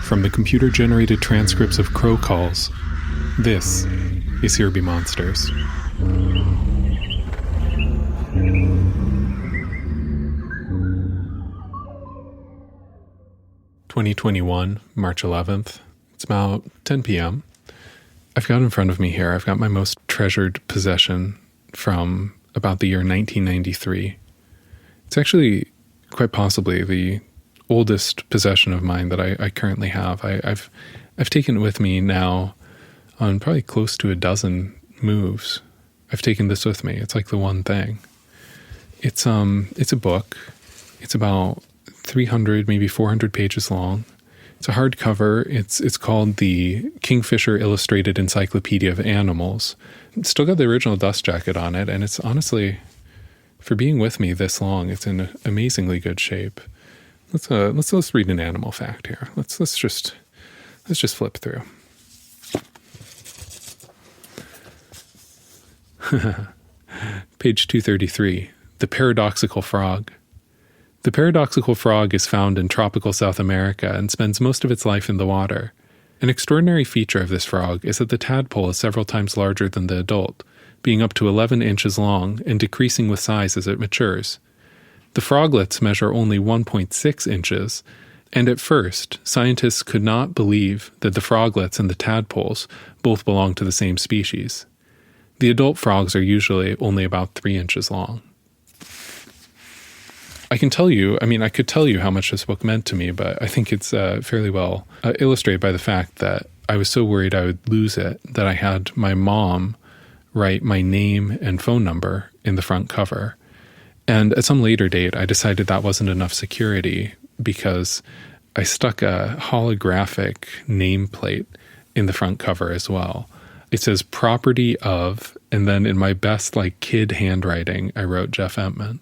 From the computer-generated transcripts of crow calls, this is Here Be Monsters. (2021) March 11th. It's about 10 p.m. I've got in front of me here, I've got my most treasured possession from about the year 1993. It's actually quite possibly the oldest possession of mine that I currently have. I've taken it with me now on probably close to a dozen moves. I've taken this with me. It's like the one thing. It's a book. It's about 300, maybe 400 pages long. It's a hardcover. It's called the Kingfisher Illustrated Encyclopedia of Animals. It's still got the original dust jacket on it, and it's honestly, for being with me this long, it's in amazingly good shape. Let's read an animal fact here. Let's just flip through. Page 233. The paradoxical frog. The paradoxical frog is found in tropical South America and spends most of its life in the water. An extraordinary feature of this frog is that the tadpole is several times larger than the adult, being up to 11 inches long and decreasing with size as it matures. The froglets measure only 1.6 inches, and at first, scientists could not believe that the froglets and the tadpoles both belong to the same species. The adult frogs are usually only about 3 inches long. I could tell you how much this book meant to me, but I think it's fairly well illustrated by the fact that I was so worried I would lose it that I had my mom write my name and phone number in the front cover. And at some later date, I decided that wasn't enough security because I stuck a holographic nameplate in the front cover as well. It says property of, and then in my best kid handwriting, I wrote Jeff Emtman.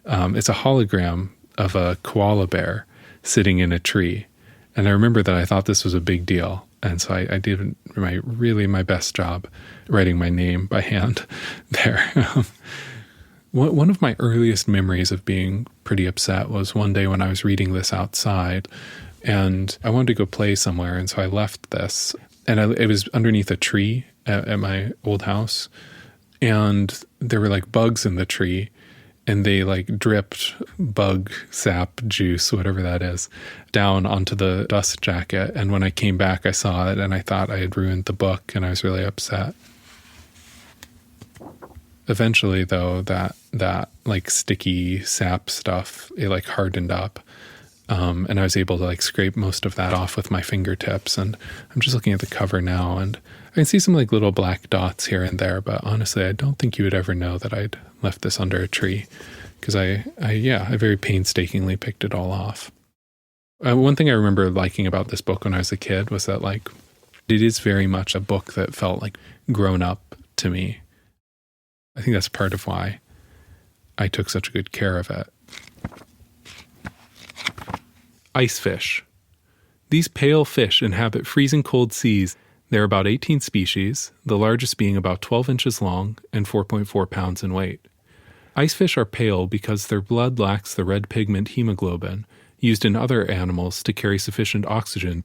It's a hologram of a koala bear sitting in a tree. And I remember that I thought this was a big deal. And so I did my best job writing my name by hand there. One of my earliest memories of being pretty upset was one day when I was reading this outside and I wanted to go play somewhere. And so I left this and it was underneath a tree at my old house. And there were bugs in the tree and they dripped bug sap juice, whatever that is, down onto the dust jacket. And when I came back, I saw it and I thought I had ruined the book and I was really upset. Eventually, though, that sticky sap stuff, it hardened up. And I was able to scrape most of that off with my fingertips. And I'm just looking at the cover now and I can see some little black dots here and there. But honestly, I don't think you would ever know that I'd left this under a tree because I very painstakingly picked it all off. One thing I remember liking about this book when I was a kid was that it is very much a book that felt grown up to me. I think that's part of why I took such good care of it. Icefish. These pale fish inhabit freezing cold seas. There are about 18 species, the largest being about 12 inches long and 4.4 pounds in weight. Icefish are pale because their blood lacks the red pigment hemoglobin, used in other animals to carry sufficient oxygen.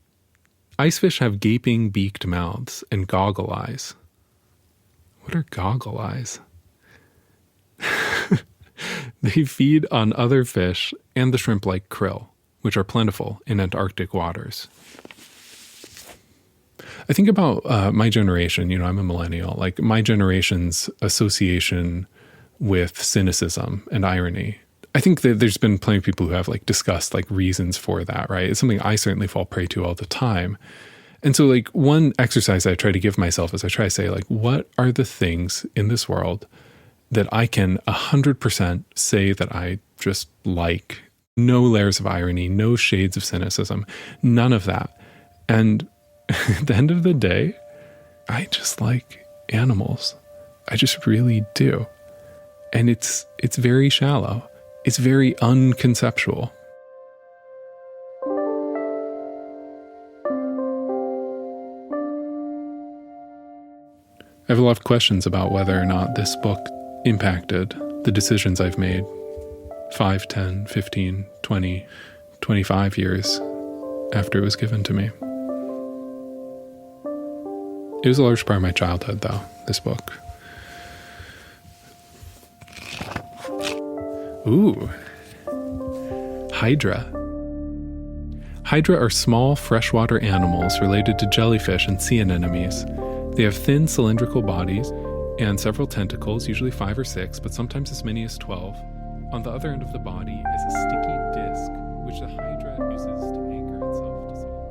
Icefish have gaping beaked mouths and goggle eyes. What are goggle eyes? They feed on other fish and the shrimp like krill, which are plentiful in Antarctic waters. I think about my generation, I'm a millennial, my generation's association with cynicism and irony. I think that there's been plenty of people who have discussed reasons for that, right? It's something I certainly fall prey to all the time. And so one exercise I try to give myself is I try to say what are the things in this world that I can 100% say that I just like? No layers of irony, no shades of cynicism, none of that. And at the end of the day, I just like animals. I just really do. And it's very shallow. It's very unconceptual. I have a lot of questions about whether or not this book impacted the decisions I've made 5, 10, 15, 20, 25 years after it was given to me. It was a large part of my childhood, though, this book. Ooh. Hydra. Hydra are small freshwater animals related to jellyfish and sea anemones. They have thin cylindrical bodies and several tentacles, usually 5 or 6, but sometimes as many as 12. On the other end of the body is a sticky disc, which the Hydra uses to anchor itself to solid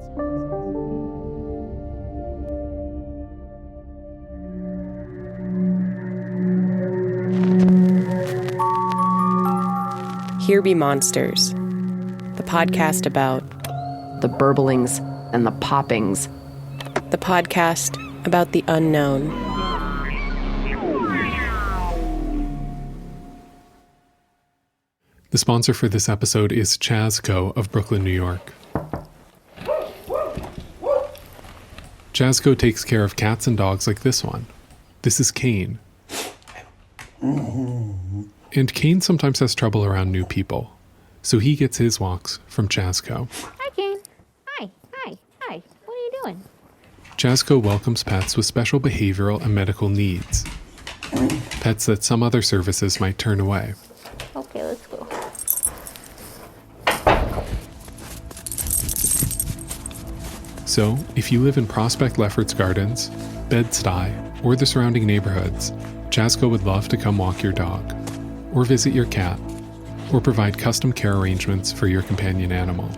surfaces. Here Be Monsters, the podcast about the burblings and the poppings. The podcast about the unknown. The sponsor for this episode is Chazco of Brooklyn, New York. Chazco takes care of cats and dogs like this one. This is Kane. And Kane sometimes has trouble around new people, so he gets his walks from Chazco. Hi, Kane. Hi. What are you doing? Chazco welcomes pets with special behavioral and medical needs. Pets that some other services might turn away. Okay, let's go. So, if you live in Prospect Lefferts Gardens, Bed-Stuy, or the surrounding neighborhoods, Chazco would love to come walk your dog, or visit your cat, or provide custom care arrangements for your companion animal.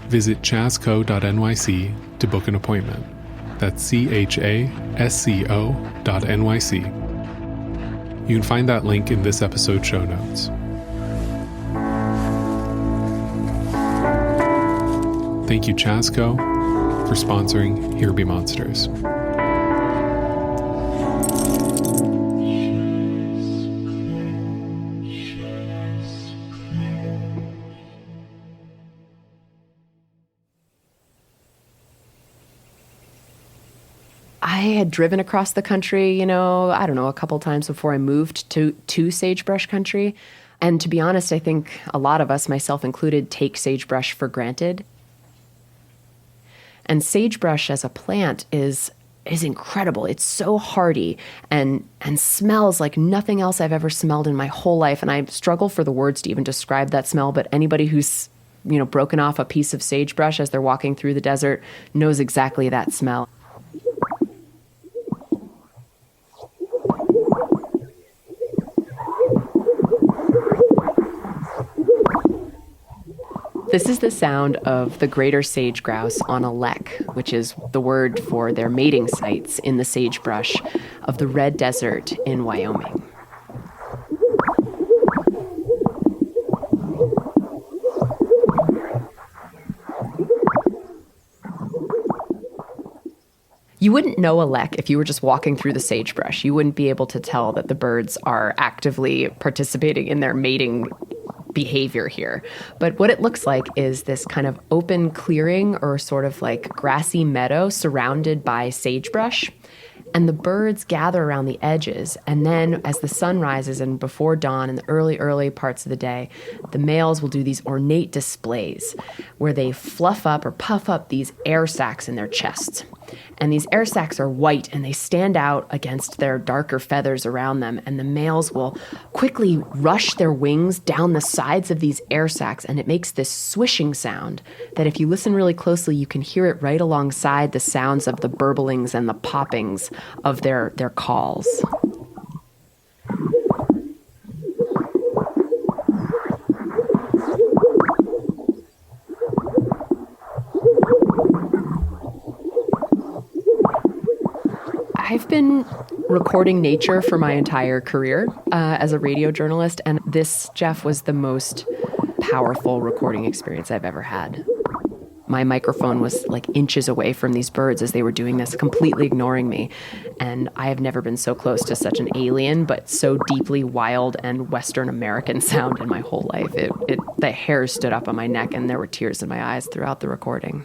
Visit chazco.nyc to book an appointment. That's chasco.nyc. You can find that link in this episode's show notes. Thank you, Chazco, for sponsoring Here Be Monsters. I had driven across the country, a couple times before I moved to sagebrush country. And to be honest, I think a lot of us, myself included, take sagebrush for granted. And sagebrush as a plant is incredible. It's so hardy and smells like nothing else I've ever smelled in my whole life. And I struggle for the words to even describe that smell, but anybody who's, broken off a piece of sagebrush as they're walking through the desert knows exactly that smell. This is the sound of the greater sage grouse on a lek, which is the word for their mating sites in the sagebrush of the Red Desert in Wyoming. You wouldn't know a lek if you were just walking through the sagebrush. You wouldn't be able to tell that the birds are actively participating in their mating behavior here. But what it looks like is this kind of open clearing or sort of like grassy meadow surrounded by sagebrush. And the birds gather around the edges. And then as the sun rises and before dawn in the early parts of the day, the males will do these ornate displays where they fluff up or puff up these air sacs in their chests. And these air sacs are white and they stand out against their darker feathers around them. And the males will quickly rush their wings down the sides of these air sacs. And it makes this swishing sound that if you listen really closely, you can hear it right alongside the sounds of the burblings and the poppings of their calls. I've been recording nature for my entire career as a radio journalist, and this, Jeff, was the most powerful recording experience I've ever had. My microphone was like inches away from these birds as they were doing this, completely ignoring me. And I have never been so close to such an alien, but so deeply wild and Western American sound in my whole life. The hairs stood up on my neck and there were tears in my eyes throughout the recording.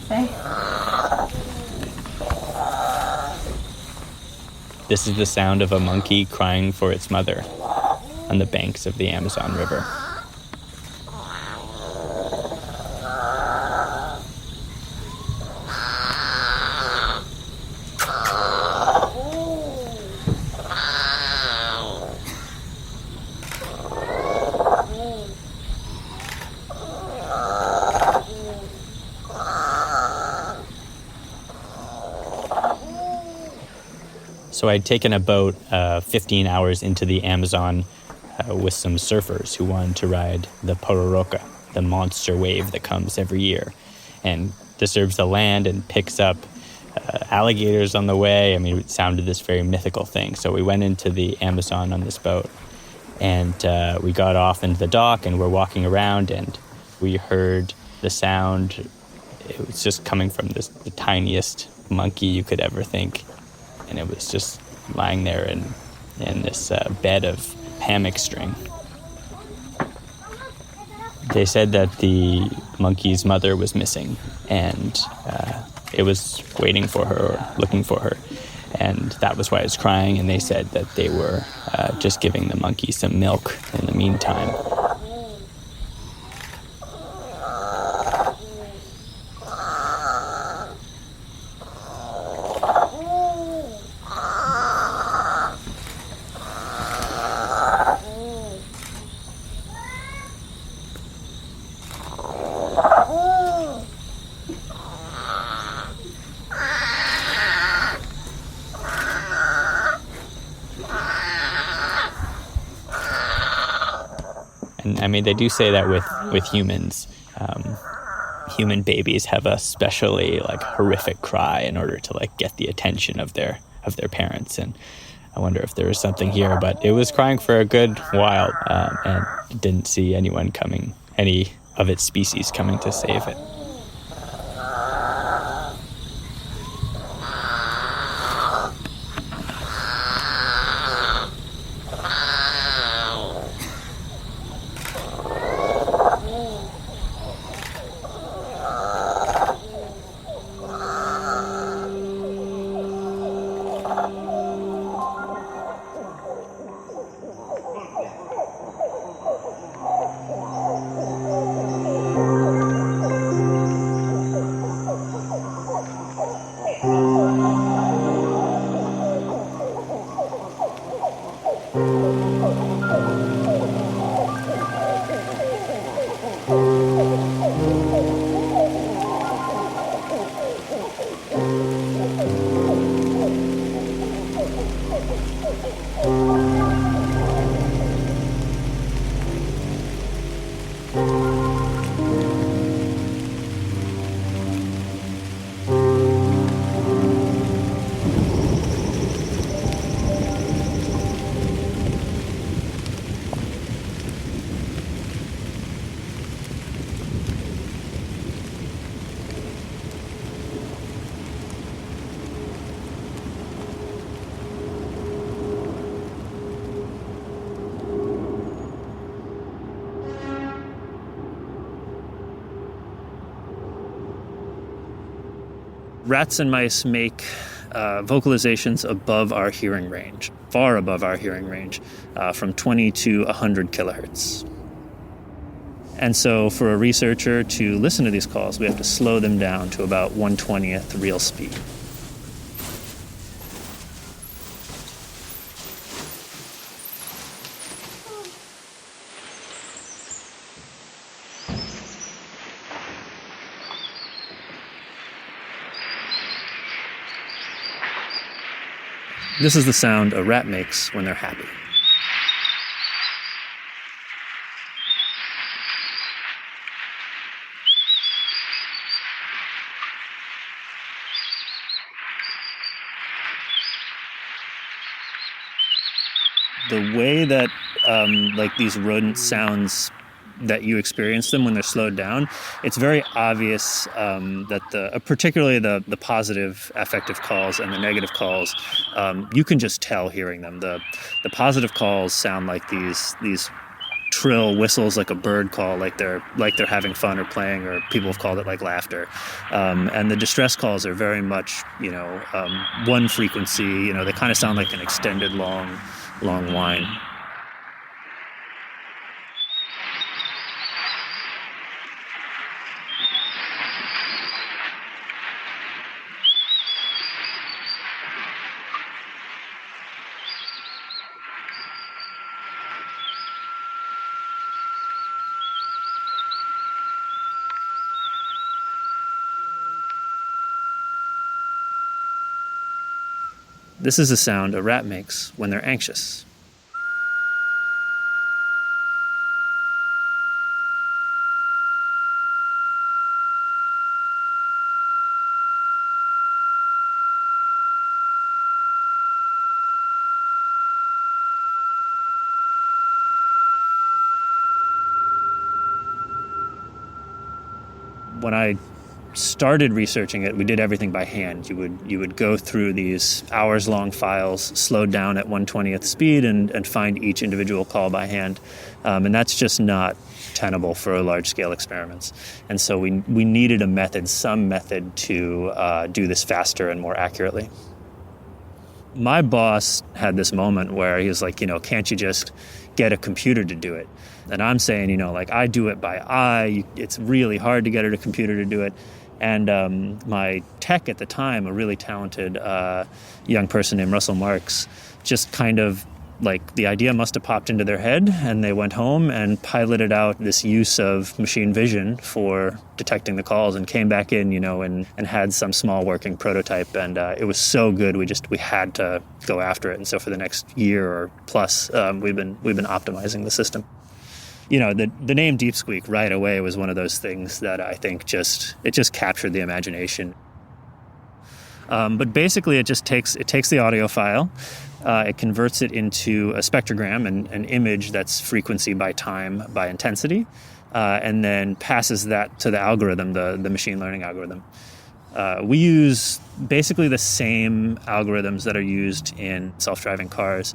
say? This is the sound of a monkey crying for its mother on the banks of the Amazon River. So I'd taken a boat 15 hours into the Amazon with some surfers who wanted to ride the pororoca, the monster wave that comes every year and disturbs the land and picks up alligators on the way. I mean, it sounded this very mythical thing. So we went into the Amazon on this boat, and we got off into the dock, and we're walking around, and we heard the sound. It was just coming from the tiniest monkey you could ever think. And it was just lying there in this bed of hammock string. They said that the monkey's mother was missing, and it was waiting for her or looking for her. And that was why it was crying, and they said that they were just giving the monkey some milk in the meantime. And I mean, they do say that with humans, human babies have a specially horrific cry in order to get the attention of their parents. And I wonder if there was something here, but it was crying for a good while, and didn't see any of its species coming to save it. Rats and mice make vocalizations above our hearing range, far above our hearing range, from 20 to 100 kilohertz. And so for a researcher to listen to these calls, we have to slow them down to about 1/20th real speed. This is the sound a rat makes when they're happy. The way that these rodent sounds that you experience them when they're slowed down, it's very obvious that particularly the positive affective calls and the negative calls, you can just tell hearing them. The positive calls sound like these trill whistles like a bird call, like they're having fun or playing, or people have called it like laughter. And the distress calls are very much, one frequency. They kind of sound like an extended long whine. This is the sound a rat makes when they're anxious. When I started researching it, we did everything by hand. You would go through these hours-long files, slowed down at 1/20th speed, and find each individual call by hand. And that's just not tenable for large-scale experiments. And so we needed some method to do this faster and more accurately. My boss had this moment where he was like, can't you just get a computer to do it? And I'm saying, I do it by eye. It's really hard to get a computer to do it. And my tech at the time, a really talented young person named Russell Marks, just kind of the idea must have popped into their head, and they went home and piloted out this use of machine vision for detecting the calls, and came back in, and had some small working prototype. And it was so good, we had to go after it. And so for the next year or plus, we've been optimizing the system. The name Deep Squeak right away was one of those things that I think it just captured the imagination. But basically, it takes the audio file, it converts it into a spectrogram, an image that's frequency by time by intensity, and then passes that to the algorithm, the machine learning algorithm. We use basically the same algorithms that are used in self-driving cars.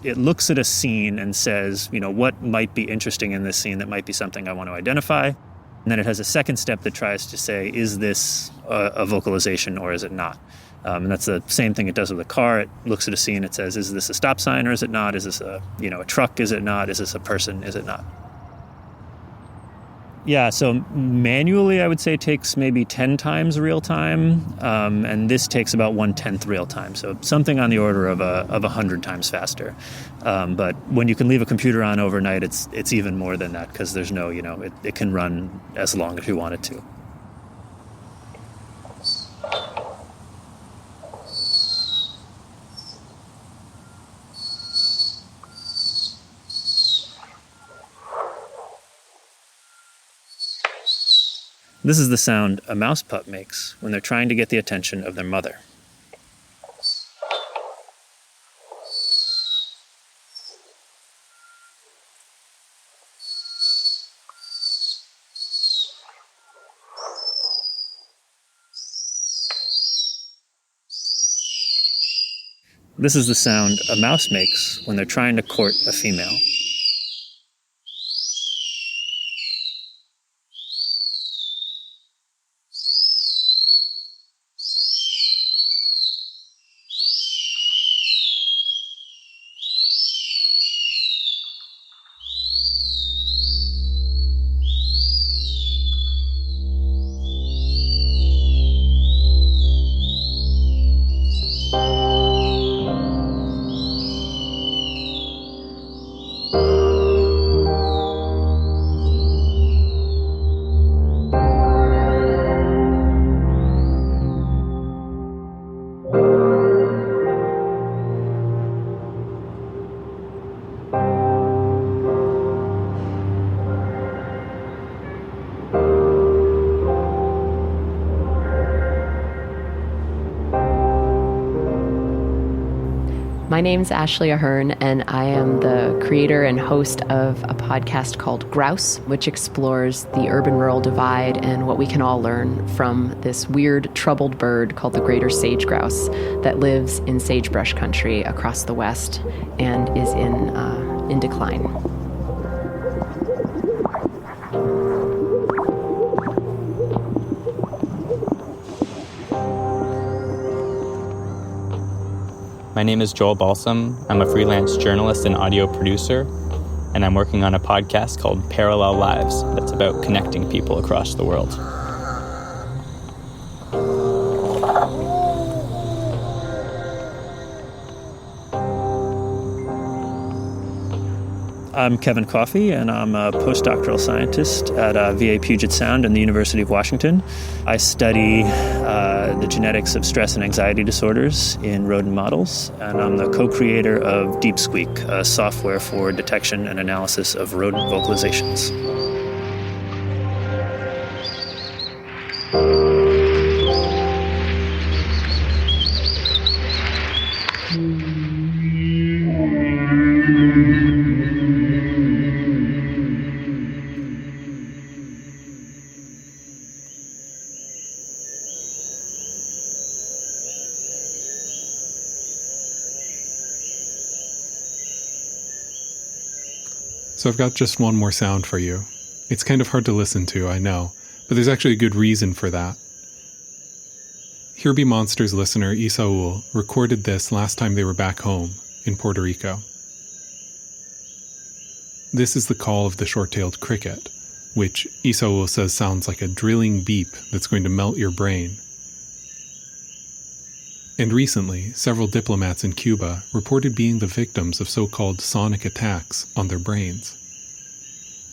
It looks at a scene and says, what might be interesting in this scene that might be something I want to identify. And then it has a second step that tries to say, is this a vocalization or is it not? And that's the same thing it does with a car. It looks at a scene, it says, is this a stop sign or is it not? Is this a truck? Is it not? Is this a person? Is it not? Yeah, so manually I would say it takes maybe 10 times real time, and this takes about 1/10 real time, so something on the order of 100 times faster. But when you can leave a computer on overnight, it's even more than that, because there's no, it can run as long as you want it to. This is the sound a mouse pup makes when they're trying to get the attention of their mother. This is the sound a mouse makes when they're trying to court a female. My name's Ashley Ahern, and I am the creator and host of a podcast called Grouse, which explores the urban-rural divide and what we can all learn from this weird, troubled bird called the greater sage grouse that lives in sagebrush country across the West and is in decline. My name is Joel Balsam. I'm a freelance journalist and audio producer, and I'm working on a podcast called Parallel Lives that's about connecting people across the world. I'm Kevin Coffey, and I'm a postdoctoral scientist at VA Puget Sound and the University of Washington. I study the genetics of stress and anxiety disorders in rodent models, and I'm the co-creator of Deep Squeak, a software for detection and analysis of rodent vocalizations. So I've got just one more sound for you. It's kind of hard to listen to, I know, but there's actually a good reason for that. Here Be Monsters listener Isaul recorded this last time they were back home in Puerto Rico. This is the call of the short-tailed cricket, which Isaul says sounds like a drilling beep that's going to melt your brain. And recently, several diplomats in Cuba reported being the victims of so-called sonic attacks on their brains.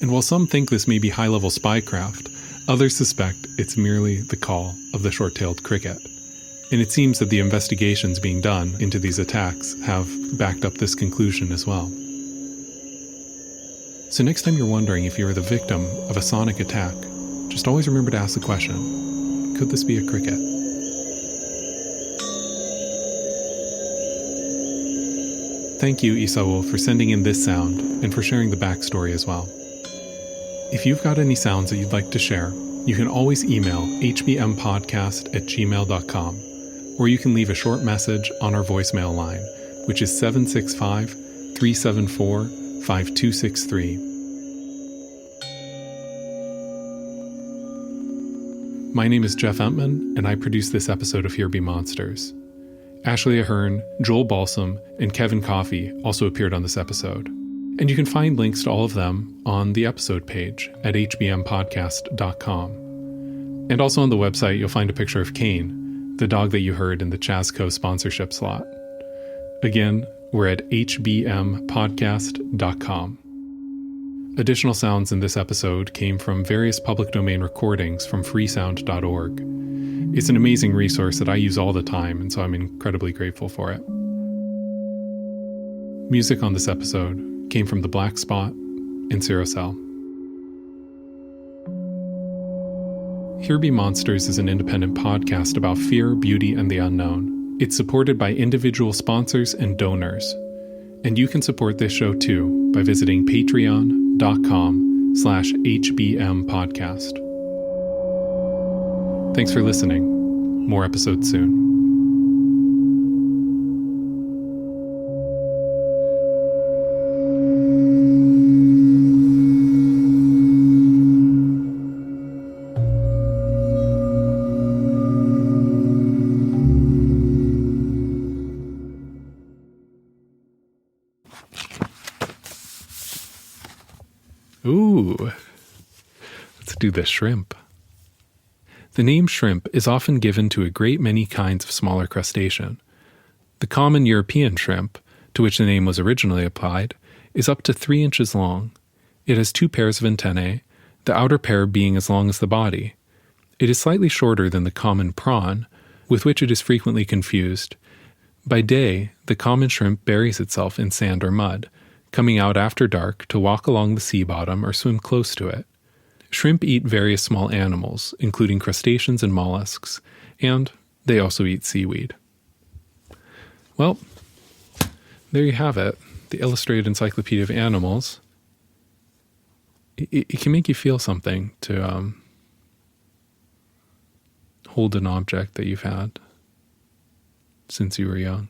And while some think this may be high-level spycraft, others suspect it's merely the call of the short-tailed cricket. And it seems that the investigations being done into these attacks have backed up this conclusion as well. So next time you're wondering if you're the victim of a sonic attack, just always remember to ask the question, could this be a cricket? Thank you, Isaul, for sending in this sound and for sharing the backstory as well. If you've got any sounds that you'd like to share, you can always email hbmpodcast@gmail.com, or you can leave a short message on our voicemail line, which is 765-374-5263. My name is Jeff Emtman, and I produce this episode of Here Be Monsters. Ashley Ahern, Joel Balsam, and Kevin Coffey also appeared on this episode. And you can find links to all of them on the episode page at hbmpodcast.com. And also on the website, you'll find a picture of Kane, the dog that you heard in the Chasco sponsorship slot. Again, we're at hbmpodcast.com. Additional sounds in this episode came from various public domain recordings from freesound.org. It's an amazing resource that I use all the time, and so I'm incredibly grateful for it. Music on this episode came from The Black Spot and Cirocell. Here Be Monsters is an independent podcast about fear, beauty, and the unknown. It's supported by individual sponsors and donors. And you can support this show too by visiting patreon.com/hbmpodcast. Thanks for listening. More episodes soon. Ooh, let's do the shrimp. The name shrimp is often given to a great many kinds of smaller crustacean. The common European shrimp, to which the name was originally applied, is up to 3 inches long. It has 2 pairs of antennae, the outer pair being as long as the body. It is slightly shorter than the common prawn, with which it is frequently confused. By day, the common shrimp buries itself in sand or mud, coming out after dark to walk along the sea bottom or swim close to it. Shrimp eat various small animals, including crustaceans and mollusks, and they also eat seaweed. Well, there you have it, the Illustrated Encyclopedia of Animals. It can make you feel something to hold an object that you've had since you were young.